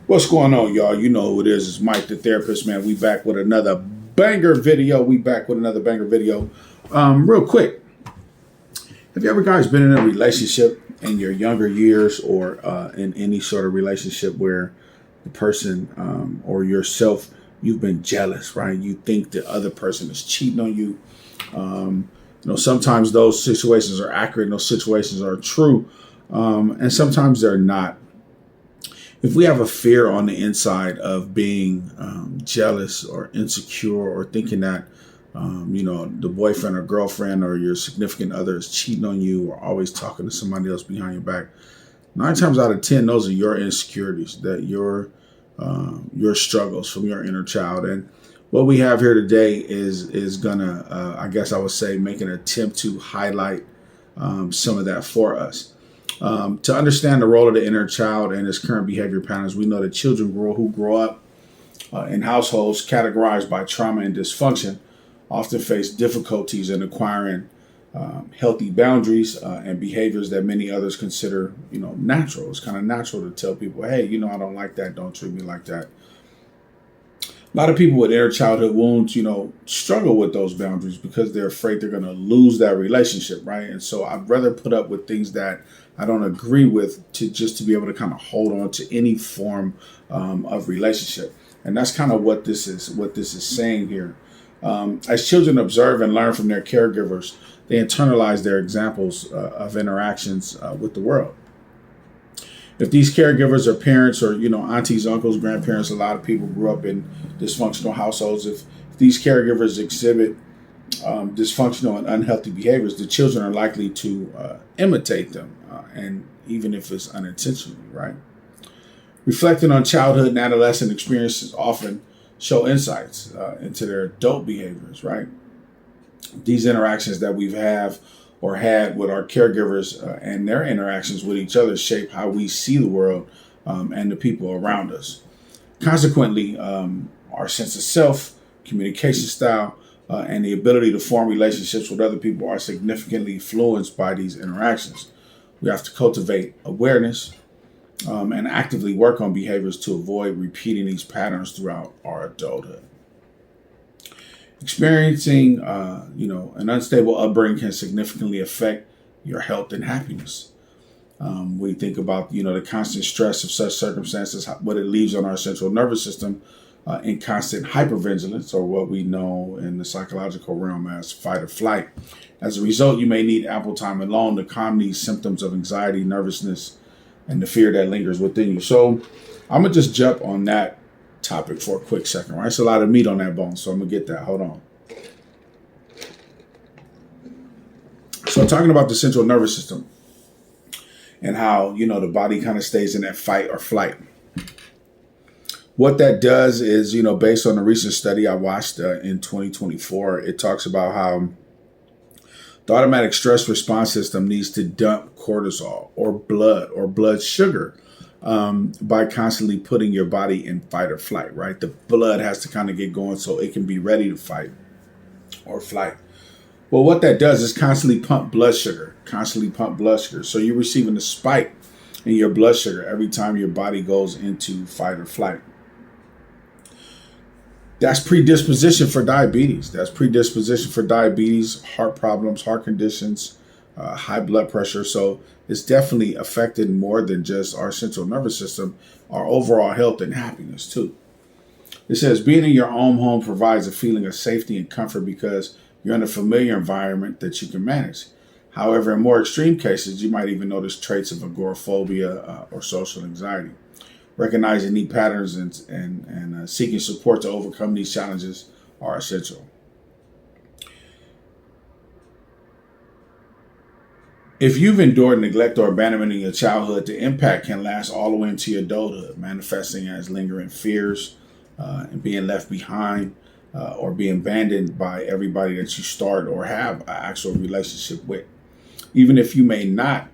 What's going on, y'all? You know who it is. It's Mike, the therapist, man. We back with another banger video. Real quick, have you ever guys been in a relationship in your younger years or in any sort of relationship where the person or yourself, you've been jealous, right? You think the other person is cheating on you. Sometimes those situations are accurate and those situations are true, and sometimes they're not. If we have a fear on the inside of being jealous or insecure or thinking that, the boyfriend or girlfriend or your significant other is cheating on you or always talking to somebody else behind your back, 9 times out of 10, those are your insecurities, that your struggles from your inner child. And what we have here today is gonna, I guess I would say, make an attempt to highlight some of that for us. To understand the role of the inner child and its current behavior patterns, we know that children who grow up in households categorized by trauma and dysfunction often face difficulties in acquiring healthy boundaries and behaviors that many others consider, natural. It's kind of natural to tell people, hey, I don't like that. Don't treat me like that. A lot of people with inner childhood wounds, struggle with those boundaries because they're afraid they're going to lose that relationship, right? And so I'd rather put up with things that I don't agree with to be able to kind of hold on to any form of relationship. And that's kind of what this is saying here. As children observe and learn from their caregivers, they internalize their examples of interactions with the world. If these caregivers are parents or, aunties, uncles, grandparents, a lot of people grew up in dysfunctional households. If these caregivers exhibit dysfunctional and unhealthy behaviors, the children are likely to imitate them, and even if it's unintentionally, right? Reflecting on childhood and adolescent experiences often show insights into their adult behaviors, right? These interactions that we've had with our caregivers and their interactions with each other shape how we see the world and the people around us. Consequently, our sense of self, communication style, and the ability to form relationships with other people are significantly influenced by these interactions. We have to cultivate awareness and actively work on behaviors to avoid repeating these patterns throughout our adulthood. Experiencing, an unstable upbringing can significantly affect your health and happiness. We think about, the constant stress of such circumstances, what it leaves on our central nervous system in constant hypervigilance, or what we know in the psychological realm as fight or flight. As a result, you may need ample time alone to calm these symptoms of anxiety, nervousness, and the fear that lingers within you. So I'm going to just jump on that topic for a quick second, right? It's a lot of meat on that bone, so I'm going to get that. Hold on. So talking about the central nervous system and how, the body kind of stays in that fight or flight. What that does is, based on a recent study I watched in 2024, it talks about how the automatic stress response system needs to dump cortisol or blood sugar by constantly putting your body in fight or flight, right? The blood has to kind of get going so it can be ready to fight or flight. Well, what that does is constantly pump blood sugar. So you're receiving a spike in your blood sugar every time your body goes into fight or flight. That's predisposition for diabetes. Heart problems, heart conditions, high blood pressure. So it's definitely affected more than just our central nervous system, our overall health and happiness too. It says being in your own home provides a feeling of safety and comfort because you're in a familiar environment that you can manage. However, in more extreme cases, you might even notice traits of agoraphobia or social anxiety. Recognizing these patterns and seeking support to overcome these challenges are essential. If you've endured neglect or abandonment in your childhood, the impact can last all the way into your adulthood, manifesting as lingering fears and being left behind or being abandoned by everybody that you start or have an actual relationship with. Even if you may not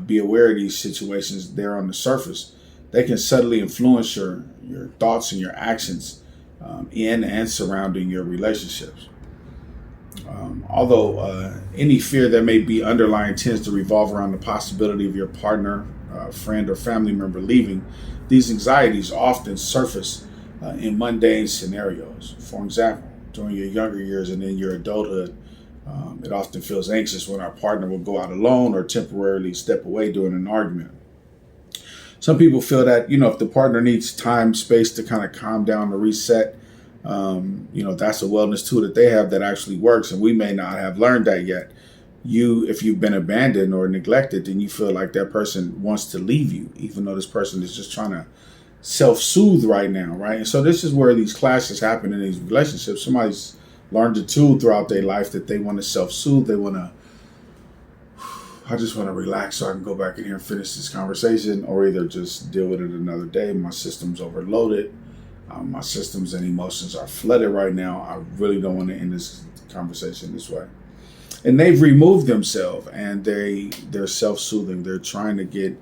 be aware of these situations there on the surface, they can subtly influence your thoughts and your actions in and surrounding your relationships. Although any fear that may be underlying tends to revolve around the possibility of your partner, friend, or family member leaving, These anxieties often surface in mundane scenarios. For example, during your younger years and in your adulthood, it often feels anxious when our partner will go out alone or temporarily step away during an argument. Some people feel that, if the partner needs time, space to kind of calm down or reset, that's a wellness tool that they have that actually works. And we may not have learned that yet. If you've been abandoned or neglected, then you feel like that person wants to leave you, even though this person is just trying to self-soothe right now, right? And so this is where these clashes happen in these relationships. Somebody's learned a tool throughout their life that they want to self-soothe. I just want to relax so I can go back in here and finish this conversation, or either just deal with it another day. My system's overloaded. My systems and emotions are flooded right now. I really don't want to end this conversation this way. And they've removed themselves, and they're self-soothing. They're trying to get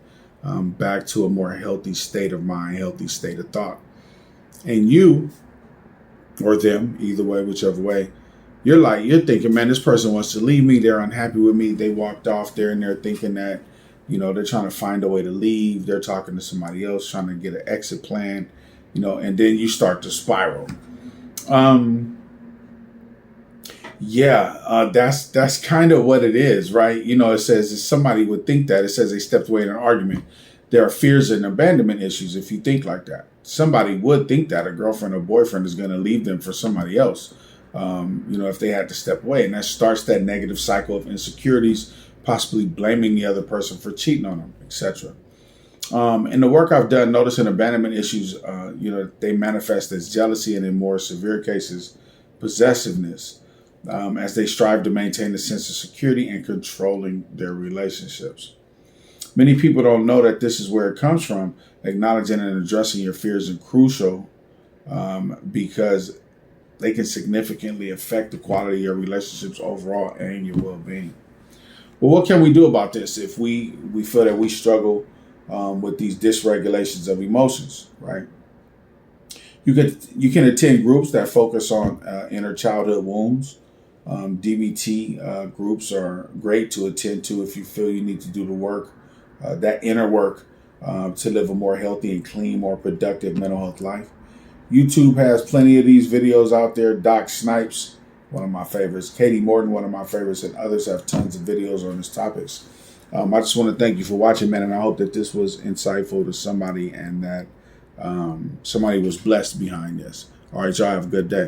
back to a more healthy state of mind, healthy state of thought. And you, or them, either way, whichever way, you're thinking, man, this person wants to leave me. They're unhappy with me. They walked off there, and they're thinking that, they're trying to find a way to leave. They're talking to somebody else, trying to get an exit plan, and then you start to spiral. That's kind of what it is, right? It says if somebody would think that, it says they stepped away in an argument. There are fears and abandonment issues if you think like that. Somebody would think that a girlfriend or boyfriend is going to leave them for somebody else, if they had to step away. And that starts that negative cycle of insecurities, possibly blaming the other person for cheating on them, etc. In the work I've done, noticing abandonment issues, they manifest as jealousy and in more severe cases, possessiveness. As they strive to maintain a sense of security and controlling their relationships. Many people don't know that this is where it comes from. Acknowledging and addressing your fears is crucial because they can significantly affect the quality of your relationships overall and your well-being. Well, what can we do about this if we feel that we struggle with these dysregulations of emotions, right? You can attend groups that focus on inner childhood wounds. DBT groups are great to attend to if you feel you need to do the work, that inner work, to live a more healthy and clean, more productive mental health life. YouTube has plenty of these videos out there. Doc Snipes, one of my favorites. Katie Morton, one of my favorites, and others have tons of videos on these topics. I just want to thank you for watching, man, and I hope that this was insightful to somebody and that somebody was blessed behind this. All right, y'all have a good day.